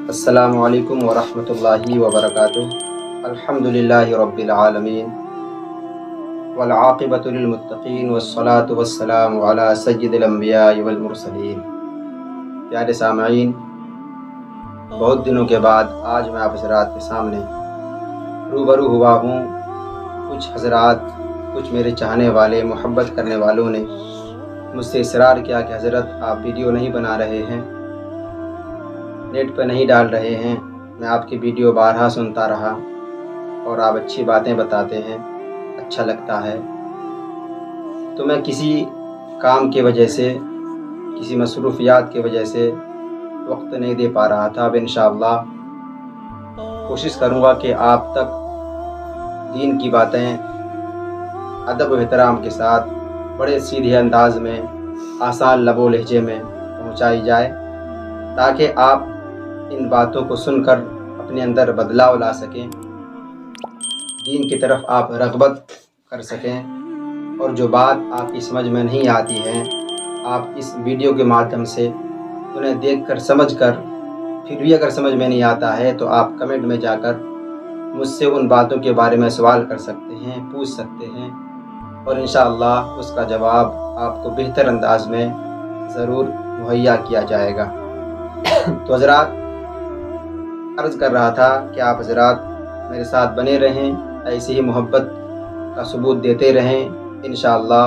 السلام علیکم ورحمۃ اللہ وبرکاتہ۔ الحمدللہ رب العالمین والعاقبۃ للمتقین والصلاة والسلام علی سید الانبیاء والمرسلین۔ پیارے سامعین، بہت دنوں کے بعد آج میں آپ حضرات کے سامنے روبرو ہوا ہوں۔ کچھ حضرات، کچھ میرے چاہنے والے، محبت کرنے والوں نے مجھ سے اصرار کیا کہ حضرت آپ ویڈیو نہیں بنا رہے ہیں، نیٹ پہ نہیں ڈال رہے ہیں۔ میں آپ کی ویڈیو بارہا سنتا رہا اور آپ اچھی باتیں بتاتے ہیں، اچھا لگتا ہے، تو میں کسی کام کی وجہ سے، کسی مصروفیات کی وجہ سے وقت نہیں دے پا رہا تھا۔ اب انشاءاللہ کوشش کروں گا کہ آپ تک دین کی باتیں ادب و احترام کے ساتھ بڑے سیدھے انداز میں، آسان لب و لہجے میں پہنچائی جائے، تاکہ آپ ان باتوں کو سن کر اپنے اندر بدلاؤ لا سکیں، دین کی طرف آپ رغبت کر سکیں، اور جو بات آپ کی سمجھ میں نہیں آتی ہے، آپ اس ویڈیو کے مادھیم سے انہیں دیکھ کر، سمجھ کر، پھر بھی اگر سمجھ میں نہیں آتا ہے تو آپ کمنٹ میں جا کر مجھ سے ان باتوں کے بارے میں سوال کر سکتے ہیں، پوچھ سکتے ہیں، اور انشاءاللہ اس کا جواب آپ کو بہتر انداز میں ضرور مہیا کیا جائے گا۔ تو حضرات، عرض کر رہا تھا کہ آپ حضرات میرے ساتھ بنے رہیں، ایسی ہی محبت کا ثبوت دیتے رہیں۔ انشاءاللہ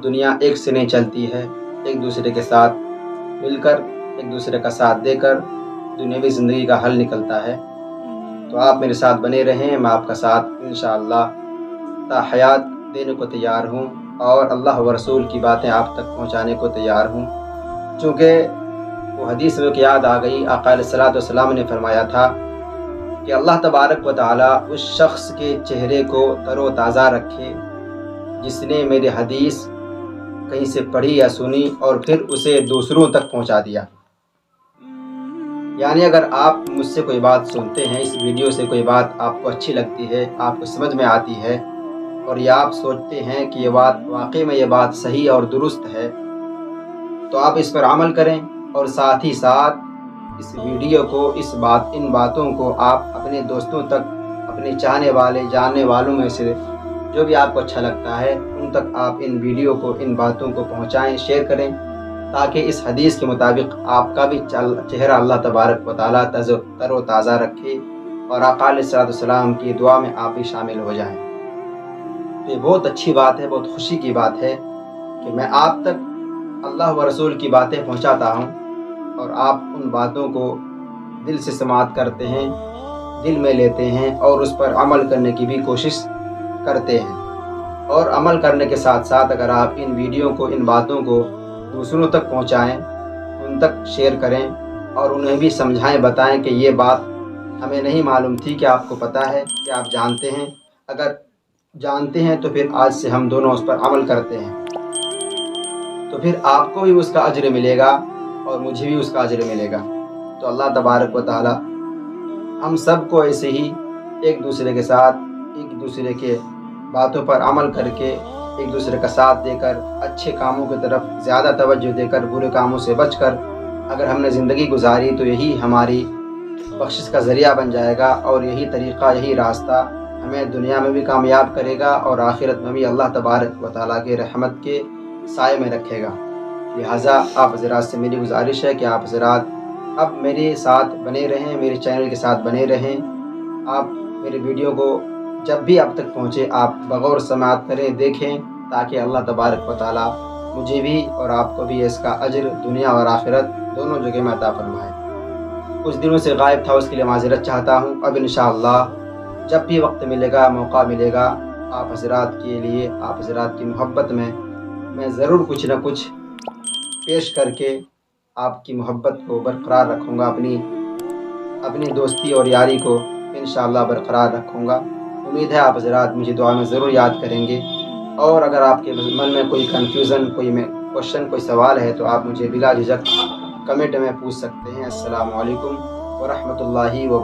دنیا ایک سے نہیں چلتی ہے، ایک دوسرے کے ساتھ مل کر، ایک دوسرے کا ساتھ دے کر دنیاوی زندگی کا حل نکلتا ہے۔ تو آپ میرے ساتھ بنے رہیں، میں آپ کا ساتھ انشاءاللہ تا حیات دینے کو تیار ہوں، اور اللہ و رسول کی باتیں آپ تک پہنچانے کو تیار ہوں۔ چونکہ وہ حدیث میں یاد آ گئی، آقا علیہ الصلوۃ والسلام نے فرمایا تھا کہ اللہ تبارک و تعالیٰ اس شخص کے چہرے کو تر و تازہ رکھے جس نے میری حدیث کہیں سے پڑھی یا سنی اور پھر اسے دوسروں تک پہنچا دیا۔ یعنی اگر آپ مجھ سے کوئی بات سنتے ہیں، اس ویڈیو سے کوئی بات آپ کو اچھی لگتی ہے، آپ کو سمجھ میں آتی ہے، اور یا آپ سوچتے ہیں کہ یہ بات واقعی میں یہ بات صحیح اور درست ہے، تو آپ اس پر عمل کریں، اور ساتھ ہی ساتھ اس ویڈیو کو، ان باتوں کو آپ اپنے دوستوں تک، اپنے چاہنے والے، جاننے والوں میں سے جو بھی آپ کو اچھا لگتا ہے ان تک آپ ان ویڈیو کو، ان باتوں کو پہنچائیں، شیئر کریں، تاکہ اس حدیث کے مطابق آپ کا بھی چہرہ اللہ تبارک و تعالیٰ تر و تازہ رکھے، اور آقا علیہ الصلوۃ والسلام کی دعا میں آپ بھی شامل ہو جائیں۔ تو یہ بہت اچھی بات ہے، بہت خوشی کی بات ہے کہ میں آپ تک اللہ و رسول کی باتیں پہنچاتا ہوں، اور آپ ان باتوں کو دل سے سماعت کرتے ہیں، دل میں لیتے ہیں، اور اس پر عمل کرنے کی بھی کوشش کرتے ہیں۔ اور عمل کرنے کے ساتھ ساتھ اگر آپ ان ویڈیو کو، ان باتوں کو دوسروں تک پہنچائیں، ان تک شیئر کریں، اور انہیں بھی سمجھائیں، بتائیں کہ یہ بات ہمیں نہیں معلوم تھی، کہ آپ کو پتہ ہے، کہ آپ جانتے ہیں۔ اگر جانتے ہیں تو پھر آج سے ہم دونوں اس پر عمل کرتے ہیں، تو پھر آپ کو بھی اس کا اجر ملے گا اور مجھے بھی اس کا اجر ملے گا۔ تو اللہ تبارک و تعالی ہم سب کو ایسے ہی ایک دوسرے کے ساتھ، ایک دوسرے کے باتوں پر عمل کر کے، ایک دوسرے کا ساتھ دے کر، اچھے کاموں کی طرف زیادہ توجہ دے کر، برے کاموں سے بچ کر اگر ہم نے زندگی گزاری تو یہی ہماری بخشش کا ذریعہ بن جائے گا، اور یہی طریقہ، یہی راستہ ہمیں دنیا میں بھی کامیاب کرے گا اور آخرت میں بھی اللہ تبارک و تعالیٰ کے رحمت کے سائے میں رکھے گا۔ لہٰذا آپ حضرات سے میری گزارش ہے کہ آپ حضرات اب میرے ساتھ بنے رہیں، میرے چینل کے ساتھ بنے رہیں۔ آپ میرے ویڈیو کو جب بھی آپ تک پہنچے آپ بغور سماعت کریں، دیکھیں، تاکہ اللہ تبارک و تعالیٰ مجھے بھی اور آپ کو بھی اس کا اجر دنیا اور آخرت دونوں جگہ میں عطا فرمائے۔ کچھ دنوں سے غائب تھا، اس کے لیے معذرت چاہتا ہوں۔ اب انشاءاللہ جب بھی وقت ملے گا، موقع ملے گا، آپ حضرات کے لیے، آپ حضرات کی محبت میں ضرور کچھ نہ کچھ پیش کر کے آپ کی محبت کو برقرار رکھوں گا، اپنی دوستی اور یاری کو انشاءاللہ برقرار رکھوں گا۔ امید ہے آپ حضرات مجھے دعا میں ضرور یاد کریں گے، اور اگر آپ کے من میں کوئی کنفیوژن، کوئی کوشچن، کوئی سوال ہے تو آپ مجھے بلا جھجک کمنٹ میں پوچھ سکتے ہیں۔ السلام علیکم ورحمۃ اللہ وبرکاتہ۔